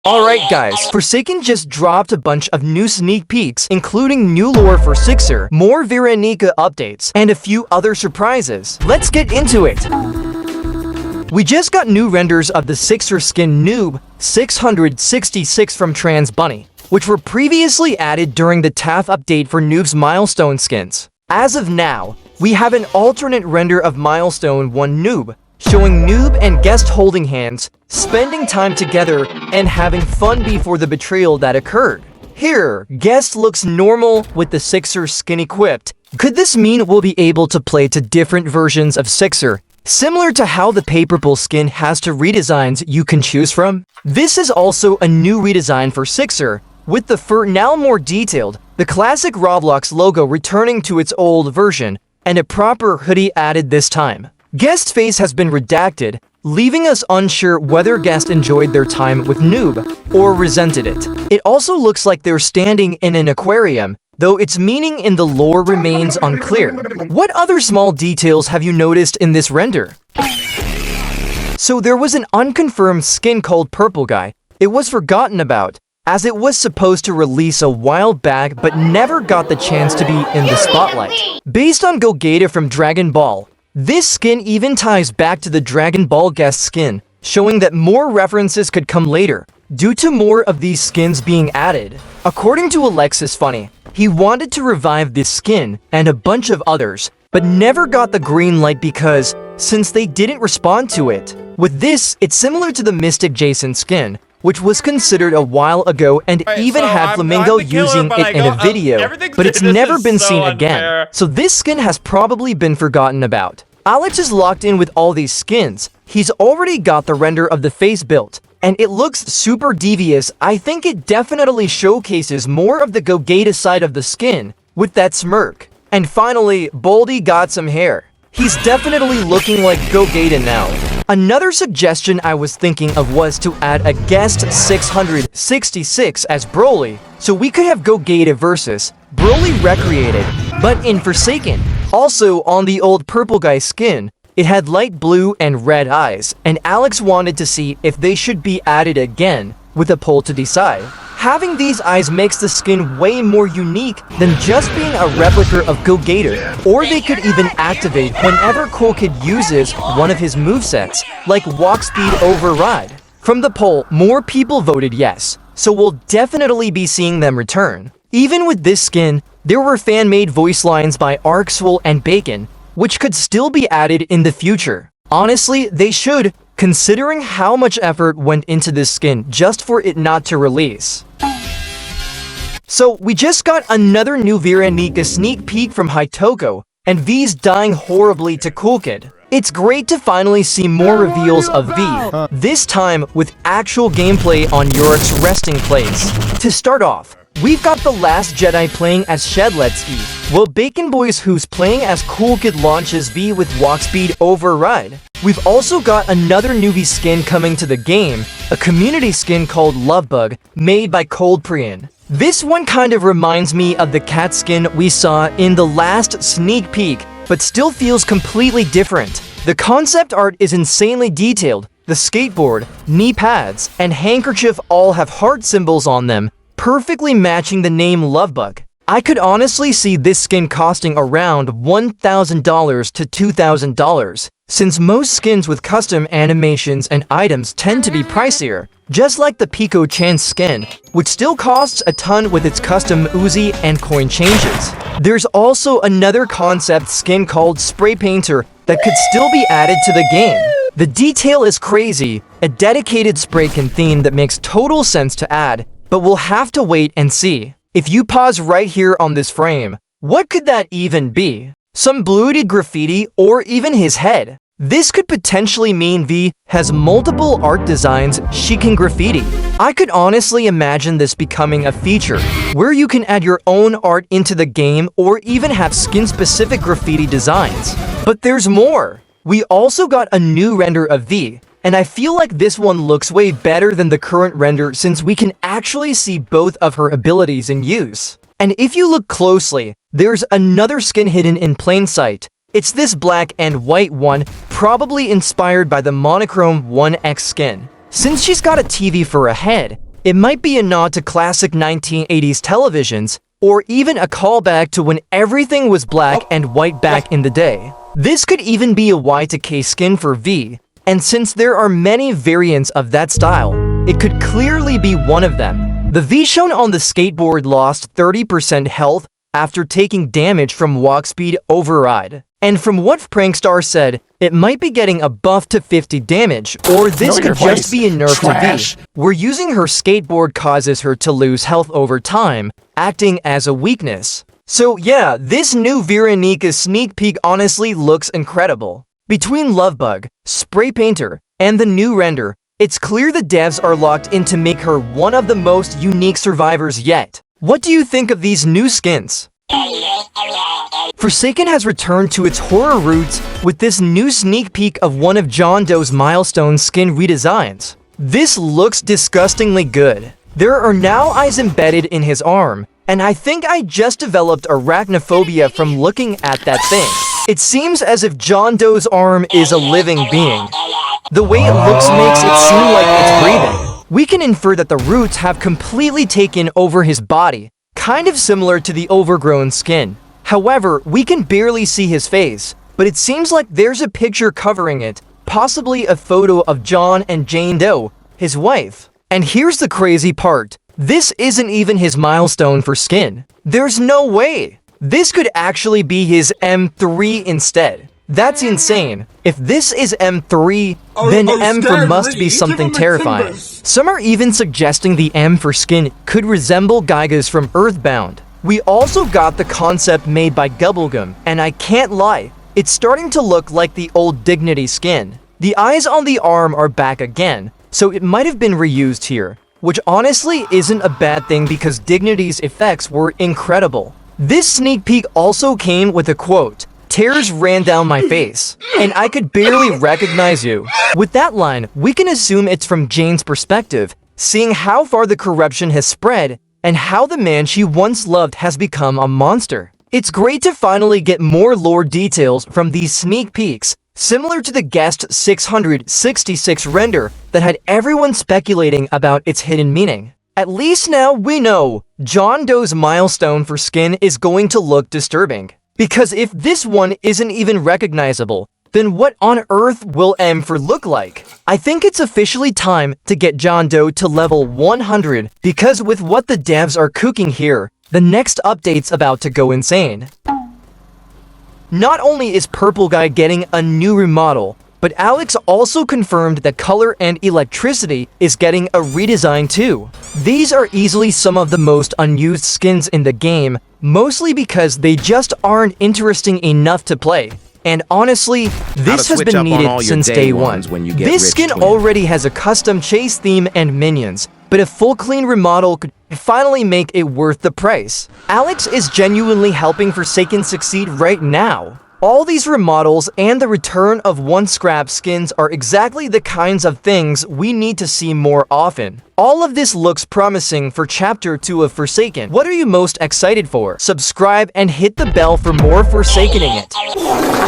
Alright guys, Forsaken just dropped a bunch of new sneak peeks, including new lore for Sixer, more Veronica updates, and a few other surprises. Let's get into it! We just got new renders of the Sixer skin Noob 666 from Trans Bunny, which were previously added during the TAF update for Noob's Milestone skins. As of now, we have an alternate render of Milestone 1 Noob, showing Noob and Guest holding hands, spending time together, and having fun before the betrayal that occurred. Here, Guest looks normal with the Sixer skin equipped. Could this mean we'll be able to play to different versions of Sixer, similar to how the Paperpool skin has two redesigns you can choose from? This is also a new redesign for Sixer, with the fur now more detailed, the classic Roblox logo returning to its old version, and a proper hoodie added this time. Guest's face has been redacted, leaving us unsure whether Guest enjoyed their time with Noob or resented it. It also looks like they're standing in an aquarium, though its meaning in the lore remains unclear. What other small details have you noticed in this render? So there was an unconfirmed skin called Purple Guy. It was forgotten about, as it was supposed to release a while back but never got the chance to be in the spotlight. Based on Gogeta from Dragon Ball, this skin even ties back to the Dragon Ball Guest skin, showing that more references could come later, due to more of these skins being added. According to Alexis Funny, he wanted to revive this skin and a bunch of others, but never got the green light because, since they didn't respond to it. With this, it's similar to the Mystic Jason skin, which was considered a while ago and even had Flamingo using it in a video, but it's never been seen again. So this skin has probably been forgotten about. Alex is locked in with all these skins. He's already got the render of the face built, and it looks super devious. I think it definitely showcases more of the Gogeta side of the skin, with that smirk. And finally, Baldi got some hair. He's definitely looking like Gogeta now. Another suggestion I was thinking of was to add a Guest 666 as Broly, so we could have Gogeta versus Broly Recreated, but in Forsaken. Also, on the old Purple Guy skin, it had light blue and red eyes, and Alex wanted to see if they should be added again, with a poll to decide. Having these eyes makes the skin way more unique than just being a replica of Gogeta, or they could even activate whenever Cool Kid uses one of his movesets, like Walk Speed Override. From the poll, more people voted yes, so we'll definitely be seeing them return. Even with this skin, there were fan-made voice lines by Arkswell and Bacon, which could still be added in the future. Honestly, they should, considering how much effort went into this skin just for it not to release. So, we just got another new Veronica sneak peek from Hitoko, and V's dying horribly to Cool Kid. It's great to finally see more reveals of V, this time with actual gameplay on Yorick's resting place. To start off, we've got The Last Jedi playing as Shedletsky, while Bacon Boys who's playing as Cool Kid launches V with Walk Speed Override. We've also got another newbie skin coming to the game, a community skin called Lovebug, made by Coldprian. This one kind of reminds me of the cat skin we saw in the last sneak peek, but still feels completely different. The concept art is insanely detailed. The skateboard, knee pads, and handkerchief all have heart symbols on them, perfectly matching the name Lovebug. I could honestly see this skin costing around $1,000 to $2,000, since most skins with custom animations and items tend to be pricier, just like the Pico-chan skin, which still costs a ton with its custom Uzi and coin changes. There's also another concept skin called Spray Painter that could still be added to the game. The detail is crazy, a dedicated spray can theme that makes total sense to add, but we'll have to wait and see. If you pause right here on this frame, what could that even be? Some bloated graffiti or even his head? This could potentially mean V has multiple art designs she can graffiti. I could honestly imagine this becoming a feature, where you can add your own art into the game or even have skin-specific graffiti designs. But there's more! We also got a new render of V, and I feel like this one looks way better than the current render since we can actually see both of her abilities in use. And if you look closely, there's another skin hidden in plain sight. It's this black and white one, probably inspired by the monochrome 1X skin. Since she's got a TV for a head, It might be a nod to classic 1980s televisions, or even a callback to when everything was black and white back in the day. This could even be a Y2K skin for V, and since there are many variants of that style, it could clearly be one of them. The V shown on the skateboard lost 30% health after taking damage from walk speed override. And from what Prankstar said, it might be getting a buff to 50 damage, or this could just be a nerf to V, where using her skateboard causes her to lose health over time, acting as a weakness. So yeah, this new Veronica sneak peek honestly looks incredible. Between Lovebug, Spray Painter, and the new render, it's clear the devs are locked in to make her one of the most unique survivors yet. What do you think of these new skins? Forsaken has returned to its horror roots with this new sneak peek of one of John Doe's milestone skin redesigns. This looks disgustingly good. There are now eyes embedded in his arm, and I think I just developed arachnophobia from looking at that thing. It seems as if John Doe's arm is a living being. The way it looks makes it seem like it's breathing. We can infer that the roots have completely taken over his body, kind of similar to the overgrown skin. However, we can barely see his face, but it seems like there's a picture covering it, possibly a photo of John and Jane Doe, his wife. And here's the crazy part. This isn't even his milestone for skin. There's no way. This could actually be his M3 instead. That's insane. If this is M3, then M for must be something terrifying. Some are even suggesting the M for skin could resemble Gaiga's from Earthbound. We also got the concept made by Gubblegum, and I can't lie, it's starting to look like the old Dignity skin. The eyes on the arm are back again, so it might have been reused here, which honestly isn't a bad thing because Dignity's effects were incredible. This sneak peek also came with a quote, "Tears ran down my face, and I could barely recognize you." With that line, we can assume it's from Jane's perspective, seeing how far the corruption has spread and how the man she once loved has become a monster. It's great to finally get more lore details from these sneak peeks, similar to the Guest 666 render that had everyone speculating about its hidden meaning. At least now we know John Doe's milestone for skin is going to look disturbing. Because if this one isn't even recognizable, then what on earth will M for look like? I think it's officially time to get John Doe to level 100, because with what the devs are cooking here, the next update's about to go insane. Not only is Purple Guy getting a new remodel, but Alex also confirmed that Color and Electricity is getting a redesign too. These are easily some of the most unused skins in the game, mostly because they just aren't interesting enough to play. And honestly, this has been needed since day one. This skin already has a custom chase theme and minions, but a full clean remodel could finally make it worth the price. Alex is genuinely helping Forsaken succeed right now. All these remodels and the return of once scrap skins are exactly the kinds of things we need to see more often. All of this looks promising for Chapter 2 of Forsaken. What are you most excited for? Subscribe and hit the bell for more Forsakening it.